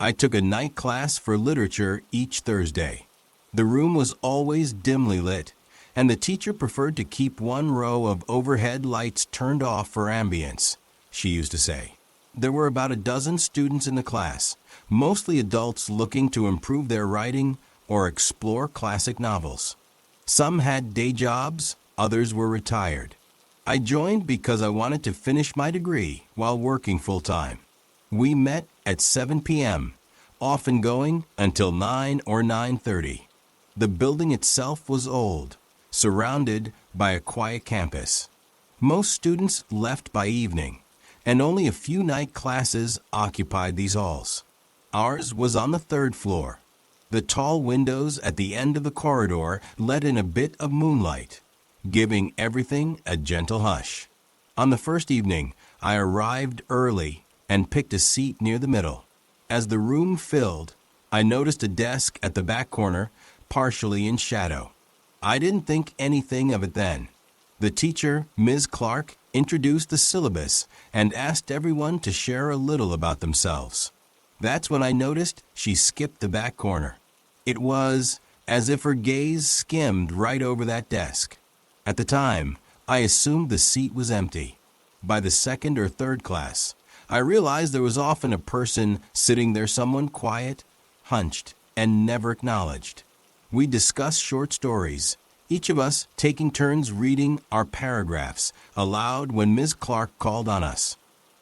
I took a night class for literature each Thursday. The room was always dimly lit, and the teacher preferred to keep one row of overhead lights turned off for ambience, she used to say. There were about a dozen students in the class, mostly adults looking to improve their writing or explore classic novels. Some had day jobs, others were retired. I joined because I wanted to finish my degree while working full-time. We met at 7 p.m., often going until 9 or 9:30. The building itself was old, surrounded by a quiet campus. Most students left by evening, and only a few night classes occupied these halls. Ours was on the third floor. The tall windows at the end of the corridor let in a bit of moonlight, giving everything a gentle hush. On the first evening, I arrived early and picked a seat near the middle. As the room filled, I noticed a desk at the back corner, partially in shadow. I didn't think anything of it then. The teacher, Ms. Clark, introduced the syllabus and asked everyone to share a little about themselves. That's when I noticed she skipped the back corner. It was as if her gaze skimmed right over that desk. At the time, I assumed the seat was empty. By the second or third class, I realized there was often a person sitting there, someone quiet, hunched, and never acknowledged. We discussed short stories, each of us taking turns reading our paragraphs aloud when Ms. Clark called on us.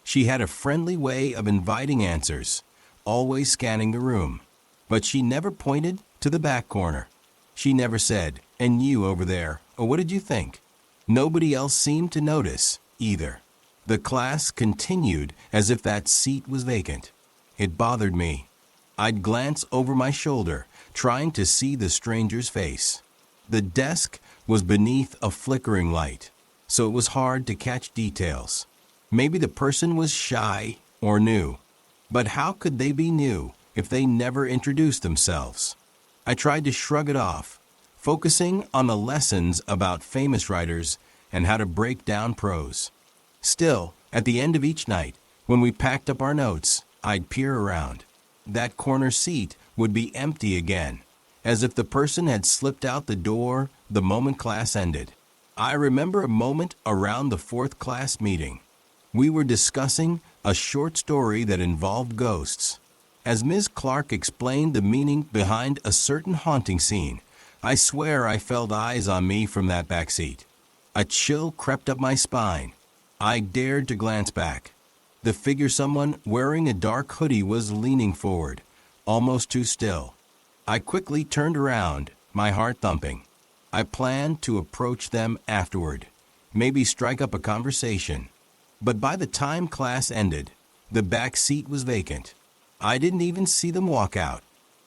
She had a friendly way of inviting answers, always scanning the room. But she never pointed to the back corner. She never said, "And you over there, or what did you think?" Nobody else seemed to notice, either. The class continued as if that seat was vacant. It bothered me. I'd glance over my shoulder, trying to see the stranger's face. The desk was beneath a flickering light, so it was hard to catch details. Maybe the person was shy or new. But how could they be new if they never introduced themselves? I tried to shrug it off, focusing on the lessons about famous writers and how to break down prose. Still, at the end of each night, when we packed up our notes, I'd peer around. That corner seat would be empty again, as if the person had slipped out the door the moment class ended. I remember a moment around the fourth class meeting. We were discussing a short story that involved ghosts. As Ms. Clark explained the meaning behind a certain haunting scene, I swear I felt eyes on me from that back seat. A chill crept up my spine. I dared to glance back. The figure, someone wearing a dark hoodie, was leaning forward, almost too still. I quickly turned around, my heart thumping. I planned to approach them afterward, maybe strike up a conversation. But by the time class ended, the back seat was vacant. I didn't even see them walk out.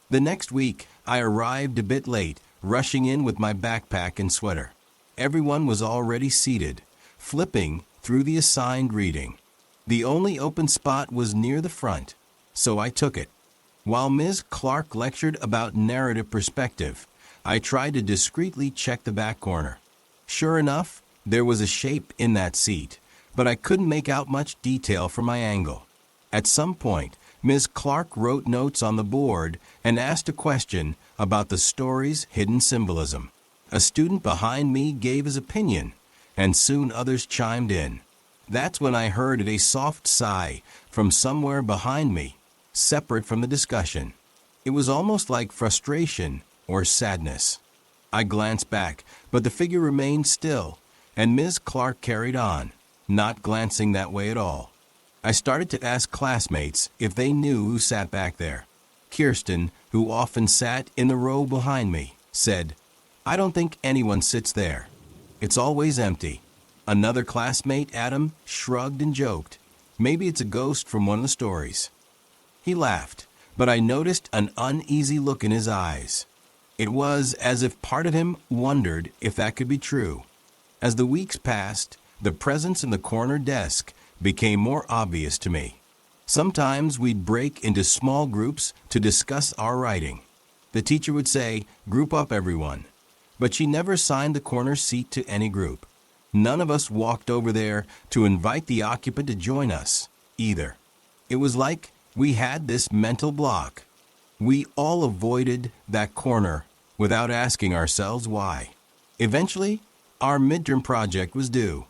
The next week, I arrived a bit late, rushing in with my backpack and sweater. Everyone was already seated, flipping through the assigned reading. The only open spot was near the front, so I took it. While Ms. Clark lectured about narrative perspective, I tried to discreetly check the back corner. Sure enough, there was a shape in that seat, but I couldn't make out much detail from my angle. At some point, Ms. Clark wrote notes on the board and asked a question about the story's hidden symbolism. A student behind me gave his opinion, and soon others chimed in. That's when I heard a soft sigh from somewhere behind me, separate from the discussion. It was almost like frustration or sadness. I glanced back, but the figure remained still, and Ms. Clark carried on, not glancing that way at all. I started to ask classmates if they knew who sat back there. Kirsten, who often sat in the row behind me, said, "I don't think anyone sits there. It's always empty." Another classmate, Adam, shrugged and joked, "Maybe it's a ghost from one of the stories." He laughed, but I noticed an uneasy look in his eyes. It was as if part of him wondered if that could be true. As the weeks passed, the presence in the corner desk became more obvious to me. Sometimes we'd break into small groups to discuss our writing. The teacher would say, "Group up, everyone." But she never assigned the corner seat to any group. None of us walked over there to invite the occupant to join us, either. It was like We had this mental block. We all avoided that corner without asking ourselves why. Eventually, our midterm project was due.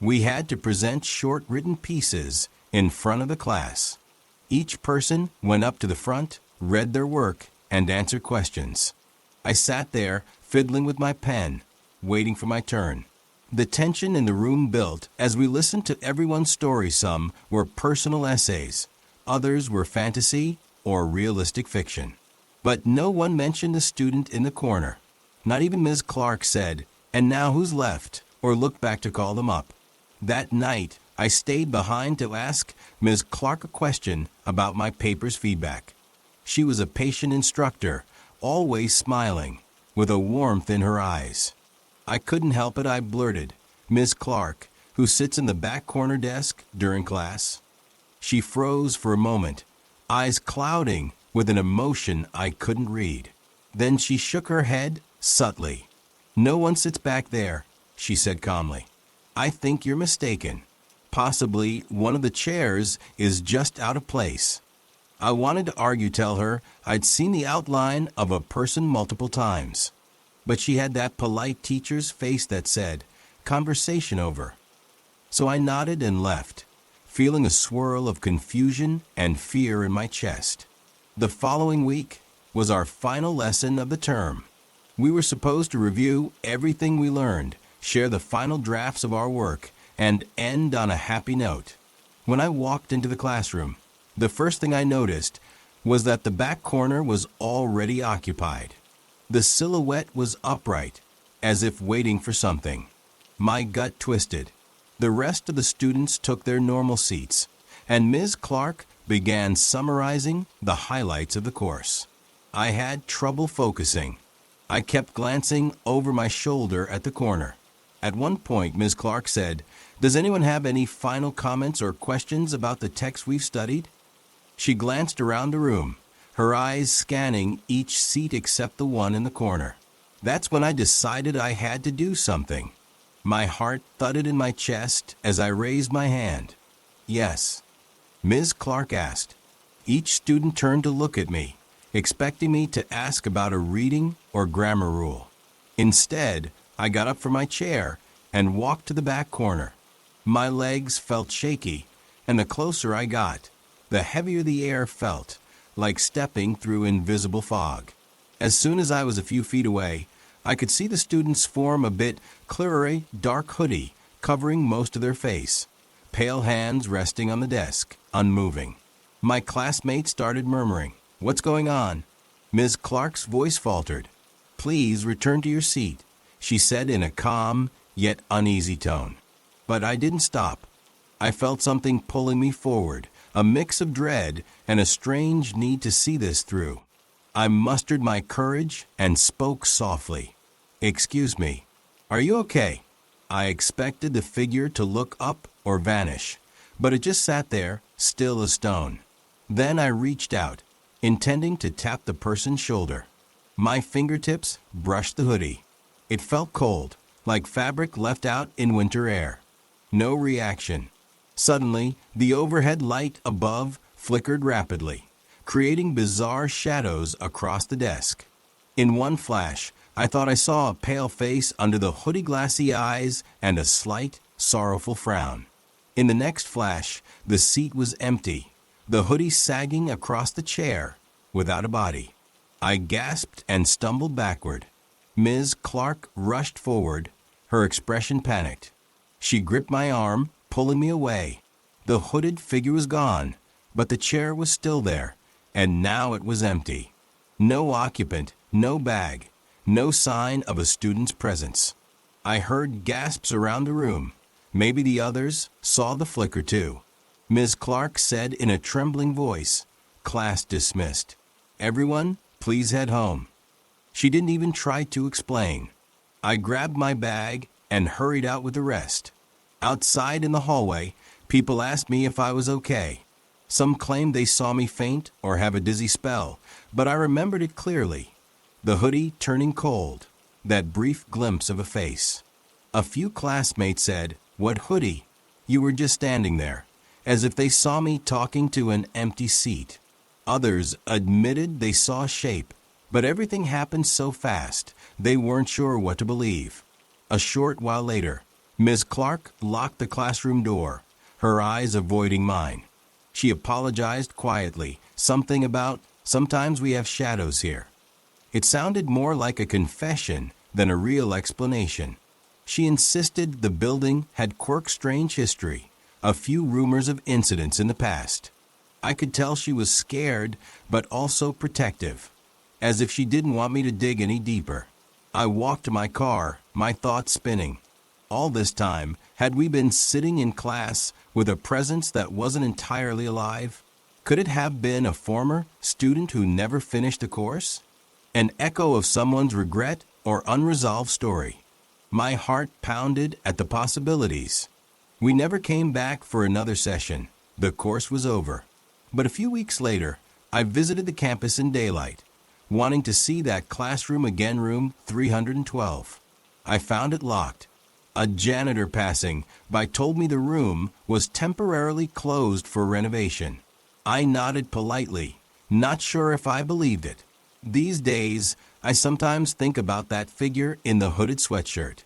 We had to present short written pieces in front of the class. Each person went up to the front, read their work, and answered questions. I sat there, fiddling with my pen, waiting for my turn. The tension in the room built as we listened to everyone's story. Some were personal essays, others were fantasy or realistic fiction. But no one mentioned the student in the corner. Not even Ms. Clark said, "And now who's left?" or looked back to call them up. That night, I stayed behind to ask Ms. Clark a question about my paper's feedback. She was a patient instructor, always smiling, with a warmth in her eyes. I couldn't help it. I blurted, "Ms. Clark, who sits in the back corner desk during class?" She froze for a moment, eyes clouding with an emotion I couldn't read. Then she shook her head subtly. "No one sits back there," she said calmly. "I think you're mistaken. Possibly one of the chairs is just out of place." I wanted to argue, tell her I'd seen the outline of a person multiple times. But she had that polite teacher's face that said, "Conversation over." So I nodded and left, feeling a swirl of confusion and fear in my chest. The following week was our final lesson of the term. We were supposed to review everything we learned, share the final drafts of our work, and end on a happy note. When I walked into the classroom, the first thing I noticed was that the back corner was already occupied. The silhouette was upright, as if waiting for something. My gut twisted. The rest of the students took their normal seats, and Ms. Clark began summarizing the highlights of the course. I had trouble focusing. I kept glancing over my shoulder at the corner. At one point, Ms. Clark said, "Does anyone have any final comments or questions about the text we've studied?" She glanced around the room, her eyes scanning each seat except the one in the corner. That's when I decided I had to do something. My heart thudded in my chest as I raised my hand. "Yes," Ms. Clark asked. Each student turned to look at me, expecting me to ask about a reading or grammar rule. Instead, I got up from my chair and walked to the back corner. My legs felt shaky, and the closer I got, the heavier the air felt, like stepping through invisible fog. As soon as I was a few feet away, I could see the students form a bit clearer, a dark hoodie covering most of their face, pale hands resting on the desk, unmoving. My classmates started murmuring, "What's going on?" Ms. Clark's voice faltered. "Please return to your seat," she said in a calm yet uneasy tone. But I didn't stop. I felt something pulling me forward, a mix of dread and a strange need to see this through. I mustered my courage and spoke softly. "Excuse me, are you okay?" I expected the figure to look up or vanish, but it just sat there, still as stone. Then I reached out, intending to tap the person's shoulder. My fingertips brushed the hoodie. It felt cold, like fabric left out in winter air. No reaction. Suddenly, the overhead light above flickered rapidly, creating bizarre shadows across the desk. In one flash, I thought I saw a pale face under the hoodie, glassy eyes, and a slight, sorrowful frown. In the next flash, the seat was empty, the hoodie sagging across the chair, without a body. I gasped and stumbled backward. Ms. Clark rushed forward, her expression panicked. She gripped my arm, pulling me away. The hooded figure was gone, but the chair was still there, and now it was empty. No occupant, no bag, no sign of a student's presence. I heard gasps around the room. Maybe the others saw the flicker too. Ms. Clark said in a trembling voice, "Class dismissed. Everyone, please head home." She didn't even try to explain. I grabbed my bag and hurried out with the rest. Outside in the hallway, people asked me if I was okay. Some claimed they saw me faint or have a dizzy spell, but I remembered it clearly. The hoodie turning cold, that brief glimpse of a face. A few classmates said, "What hoodie? You were just standing there." as if they saw me talking to an empty seat. Others admitted they saw a shape, but everything happened so fast they weren't sure what to believe. A short while later, Ms. Clark locked the classroom door, her eyes avoiding mine. She apologized quietly, something about, "Sometimes we have shadows here." It sounded more like a confession than a real explanation. She insisted the building had Quirk's strange history, a few rumors of incidents in the past. I could tell she was scared, but also protective, as if she didn't want me to dig any deeper. I walked to my car, my thoughts spinning. All this time, had we been sitting in class with a presence that wasn't entirely alive? Could it have been a former student who never finished the course? An echo of someone's regret or unresolved story? My heart pounded at the possibilities. We never came back for another session. The course was over. But a few weeks later, I visited the campus in daylight, wanting to see that classroom again, room 312. I found it locked. A janitor passing by told me the room was temporarily closed for renovation. I nodded politely, not sure if I believed it. These days, I sometimes think about that figure in the hooded sweatshirt.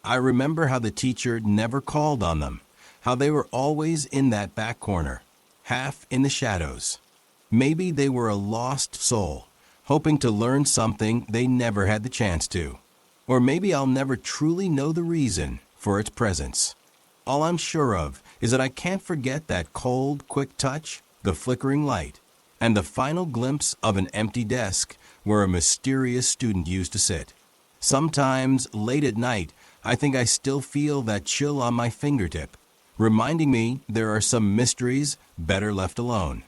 I remember how the teacher never called on them, how they were always in that back corner, half in the shadows. Maybe they were a lost soul, hoping to learn something they never had the chance to. Or maybe I'll never truly know the reason for its presence. All I'm sure of is that I can't forget that cold, quick touch, the flickering light, and the final glimpse of an empty desk where a mysterious student used to sit. Sometimes, late at night, I think I still feel that chill on my fingertip, reminding me there are some mysteries better left alone.